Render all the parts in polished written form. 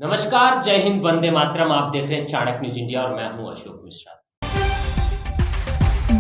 नमस्कार, जय हिंद, वंदे मातरम। आप देख रहे हैं चाणक्य न्यूज इंडिया और मैं हूं अशोक मिश्रा।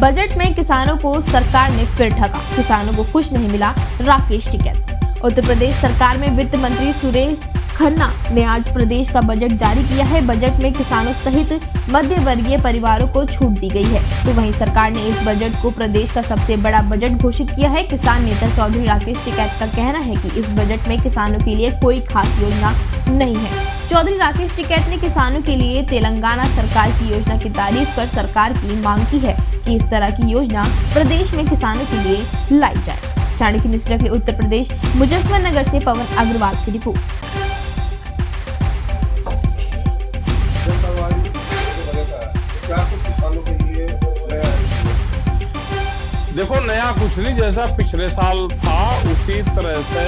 बजट में किसानों को सरकार ने फिर ठगा, किसानों को कुछ नहीं मिला राकेश टिकैत। उत्तर प्रदेश सरकार में वित्त मंत्री सुरेश खन्ना ने आज प्रदेश का बजट जारी किया है। बजट में किसानों सहित मध्य वर्गीय परिवारों को छूट दी गई है, तो वहीं सरकार ने इस बजट को प्रदेश का सबसे बड़ा बजट घोषित किया है। किसान नेता चौधरी राकेश टिकैत का कहना है कि इस बजट में किसानों के लिए कोई खास योजना नहीं है। चौधरी राकेश टिकैत ने किसानों के लिए तेलंगाना सरकार की योजना की तारीफ कर सरकार की मांग की है कि इस तरह की योजना प्रदेश में किसानों के लिए लाई जाए। चाणक्य न्यूज के लिए उत्तर प्रदेश मुजफ्फरनगर से पवन अग्रवाल की रिपोर्ट। देखो, नया कुछ नहीं, जैसा पिछले साल था उसी तरह से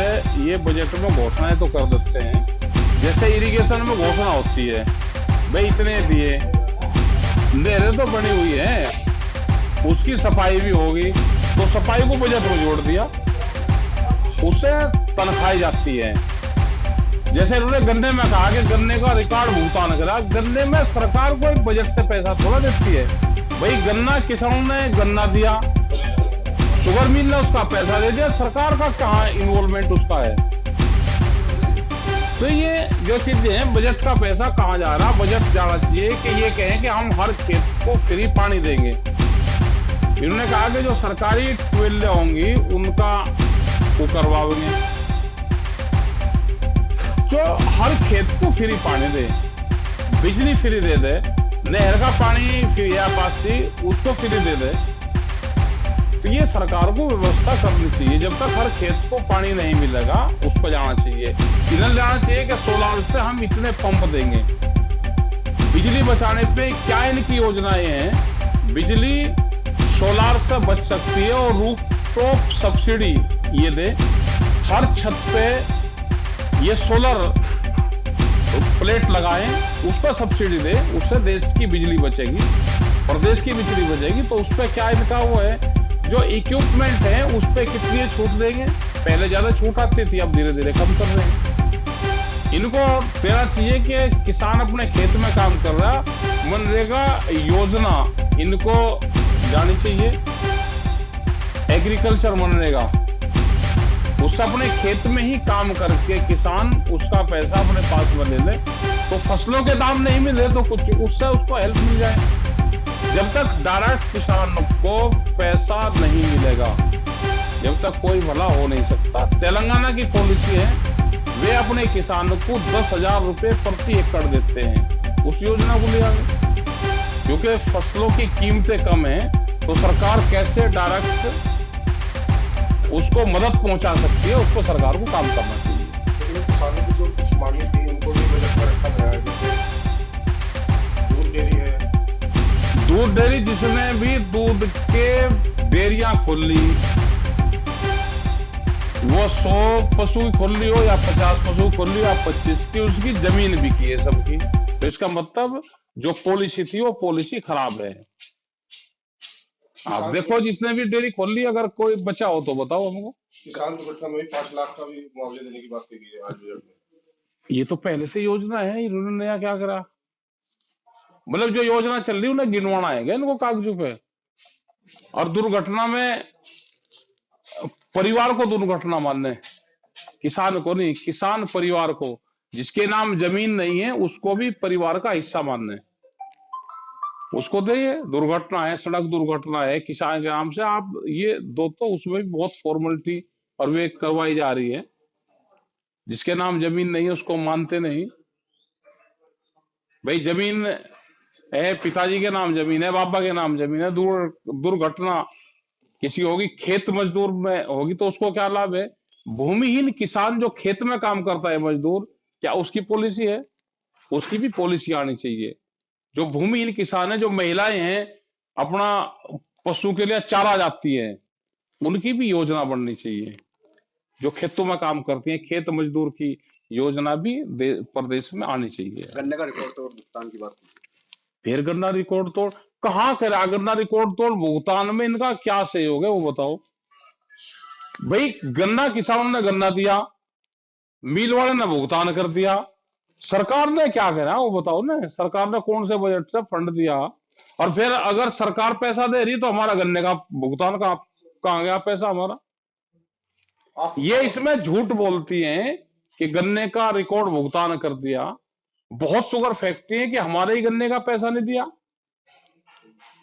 ये बजट में घोषणाएं तो कर देते हैं। जैसे इरिगेशन में घोषणा होती है, भाई इतने दिए, नहरें तो बनी हुई है, उसकी सफाई भी होगी, तो सफाई को बजट में जोड़ दिया, उससे तनख्वाही जाती है। जैसे इन्होंने गन्ने में कहा कि गन्ने का रिकॉर्ड भुगतान करा, गन्ने में सरकार को बजट से पैसा थोड़ा देती है। भाई गन्ना किसानों ने गन्ना दिया, शुगर मिल ने उसका पैसा दे दिया, सरकार का कहाँ इन्वॉल्वमेंट उसका है। तो ये जो चीजें हैं, बजट का पैसा कहाँ जा रहा, बजट जाना चाहिए कि ये कहें कि हम हर खेत को फ्री पानी देंगे। इन्होंने कहा कि जो सरकारी ट्यूबवेल होंगी उनका वो करवाएंगे, जो हर खेत को फ्री पानी दे, बिजली फ्री दे दे, नहर का पानी फ्री या पासी उसको फ्री दे दे। तो ये सरकार को व्यवस्था करनी चाहिए। जब तक हर खेत को पानी नहीं मिलेगा उस पर जाना चाहिए। इधर जाना चाहिए कि सोलर से हम इतने पंप देंगे। बिजली बचाने पे क्या इनकी योजनाएं हैं, बिजली सोलर से बच सकती है और रूफटॉप सब्सिडी ये दे, हर छत पे ये सोलर प्लेट लगाएं, उस पर सब्सिडी दे, उससे देश की बिजली बचेगी, प्रदेश की बिजली बचेगी। तो उस पर क्या इनका वो है, जो इक्विपमेंट है उस पर कितनी छूट देंगे। पहले ज्यादा छूट आती थी, अब धीरे धीरे कम कर रहे हैं। इनको देना चाहिए कि किसान अपने खेत में काम कर रहा, मनरेगा योजना इनको जानी चाहिए, एग्रीकल्चर मनरेगा, उससे अपने खेत में ही काम करके किसान उसका पैसा अपने पास में ले ले, तो फसलों के दाम नहीं मिले तो कुछ उससे उसको हेल्प मिल जाए। जब तक डायरेक्ट किसान को पैसा नहीं मिलेगा, जब तक कोई भला हो नहीं सकता। तेलंगाना की पॉलिसी है, वे अपने किसानों को 10,000 रुपए प्रति एकड़ देते हैं, उस योजना को ले आए। क्योंकि फसलों की कीमतें कम है, तो सरकार कैसे डायरेक्ट उसको मदद पहुंचा सकती है, उसको सरकार को काम करना चाहिए। किसानों की जो कुछ मांगे थी उनको भी बजट में रखा गया है, जैसे दूध डेयरी है, दूध डेयरी जिसमें भी दूध के डेयरियां खोल ली, वो 100 पशु की खोल ली हो या 50 पशु खोल ली हो या 25 की, उसकी जमीन बिकी है सबकी। तो इसका मतलब जो पॉलिसी थी वो पॉलिसी खराब है। आप देखो, जिसने भी डेयरी खोल ली, अगर कोई बचा हो तो बताओ हमको। किसान दुर्घटना में 5 लाख का भी मुआवजा देने की बात की गई है आज बजट में। ये तो पहले से योजना है, इन्होंने नया क्या करा। मतलब जो योजना चल रही है उन्हें गिनवाना है इनको कागजों पे। और दुर्घटना में परिवार को दुर्घटना मानने, किसान को नहीं, किसान परिवार को, जिसके नाम जमीन नहीं है उसको भी परिवार का हिस्सा मानने, उसको दे। दुर्घटना है, सड़क दुर्घटना है, किसान के नाम से आप ये दो, तो उसमें भी बहुत फॉर्मेलिटी और वे करवाई जा रही है। जिसके नाम जमीन नहीं है उसको मानते नहीं। भाई जमीन है, पिताजी के नाम जमीन है, पापा के नाम जमीन है, दुर्घटना किसी होगी, खेत मजदूर में होगी, तो उसको क्या लाभ है। भूमिहीन किसान जो खेत में काम करता है मजदूर, क्या उसकी पॉलिसी है, उसकी भी पॉलिसी आनी चाहिए। जो भूमिहीन किसान है, जो महिलाएं हैं अपना पशु के लिए चारा जाती है, उनकी भी योजना बननी चाहिए। जो खेतों में काम करती हैं, खेत मजदूर की योजना भी प्रदेश में आनी चाहिए। गन्ने का रिकॉर्ड तोड़ भुगतान की बात, फिर गन्ना रिकॉर्ड तोड़ कहाँ करा, गन्ना रिकॉर्ड तोड़ भुगतान में इनका क्या सहयोग है वो बताओ। भाई गन्ना किसानों ने गन्ना दिया, मिल वाले ने भुगतान कर दिया, सरकार ने क्या करा वो बताओ ना, सरकार ने कौन से बजट से फंड दिया? और फिर अगर सरकार पैसा दे रही तो हमारा गन्ने का भुगतान कहाँ गया पैसा हमारा? ये इसमें झूठ बोलती हैं कि गन्ने का रिकॉर्ड भुगतान कर दिया। बहुत शुगर फैक्ट्री है कि हमारे ही गन्ने का पैसा नहीं दिया।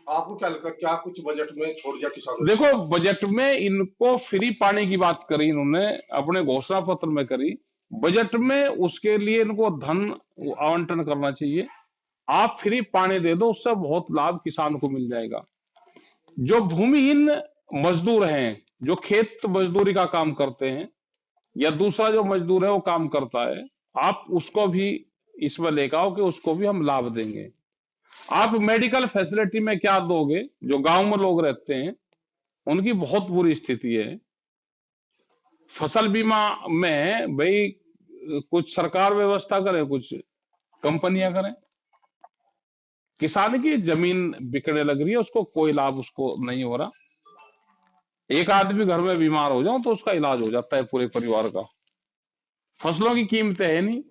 आपको क्या लगता है, क्या कुछ बजट में छोड़ दिया किसानों? देखो, बजट में इनको फ्री पानी की बात करी इन्होंने, अपने घोषणा पत्र में करी। बजट में उसके लिए इनको धन आवंटन करना चाहिए। आप फ्री पानी दे दो, उससे बहुत लाभ किसान को मिल जाएगा। जो भूमिहीन मजदूर हैं, जो खेत मजदूरी का काम करते हैं, या दूसरा जो मजदूर है वो काम करता है, आप उसको भी इसमें लेकर आओ कि उसको भी हम लाभ देंगे। आप मेडिकल फैसिलिटी में क्या दोगे? जो गांव में लोग रहते हैं उनकी बहुत बुरी स्थिति है। फसल बीमा में भाई कुछ सरकार व्यवस्था करे, कुछ कंपनियां करें। किसान की जमीन बिकने लग रही है, उसको कोई लाभ उसको नहीं हो रहा। एक आदमी घर में बीमार हो जाओ तो उसका इलाज हो जाता है पूरे परिवार का। फसलों की कीमतें है नहीं।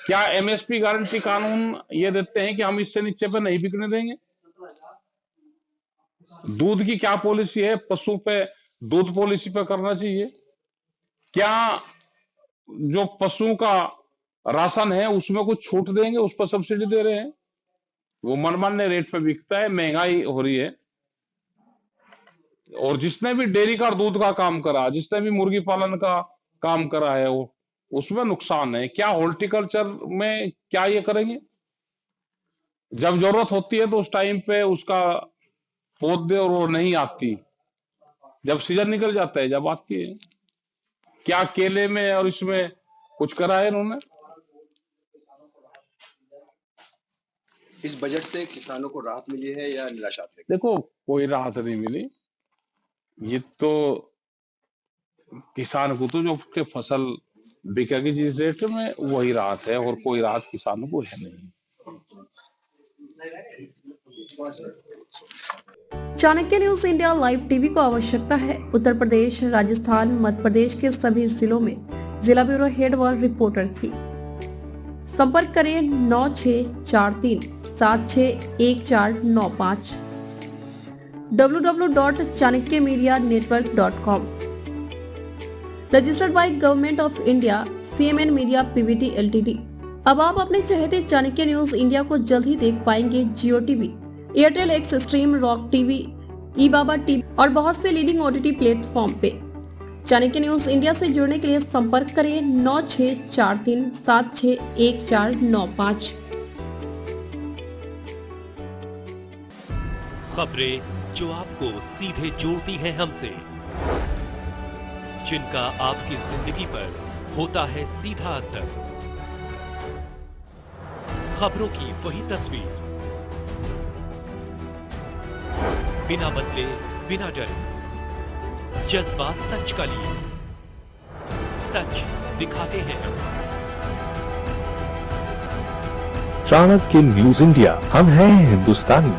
क्या एमएसपी गारंटी कानून ये देते हैं कि हम इससे नीचे पे नहीं बिकने देंगे? दूध की क्या पॉलिसी है? पशु पे दूध पॉलिसी पे करना चाहिए। क्या जो पशुओं का राशन है उसमें कुछ छूट देंगे? उस पर सब्सिडी दे रहे हैं, वो मनमान्य रेट पे बिकता है, महंगाई हो रही है। और जिसने भी डेयरी का दूध का काम करा, जिसने भी मुर्गी पालन का काम करा है, वो उसमें नुकसान है। क्या हॉर्टिकल्चर में क्या ये करेंगे? जब जरूरत होती है तो उस टाइम पे उसका पौधे और वो नहीं आती, जब सीजन निकल जाता है जब आती है। क्या केले में और इसमें कुछ करा है इन्होंने? इस बजट से किसानों को राहत मिली है या निराशात्मक? देखो, कोई राहत नहीं मिली। ये तो किसान को तो जो उसके फसल बिकेगी जिस रेट में, वही राहत है, और कोई राहत किसानों को है नहीं। Chanakya news India live TV को आवश्यकता है उत्तर प्रदेश, राजस्थान, मध्य प्रदेश के सभी जिलों में जिला ब्यूरो हेड व रिपोर्टर की। संपर्क करें 9643761495 www.chanakya-media-network.com। Registered by government of India, CMN media PVT LTD। अब आप अपने चहेते चाणक्य न्यूज इंडिया को जल्द ही देख पाएंगे Jio TV, Airtel Xstream, Rock TV, ई-बाबा टीवी और बहुत से लीडिंग OTT प्लेटफॉर्म पे। चाणक्य न्यूज इंडिया से जुड़ने के लिए संपर्क करें 9643761495। खबरें जो आपको सीधे जोड़ती हैं हमसे, जिनका आपकी जिंदगी पर होता है सीधा असर। खबरों की वही तस्वीर, बिना बदले बिना डरे, जज्बा सच का लिए, सच दिखाते हैं। चाणक्य न्यूज इंडिया, हम हैं हिंदुस्तानी।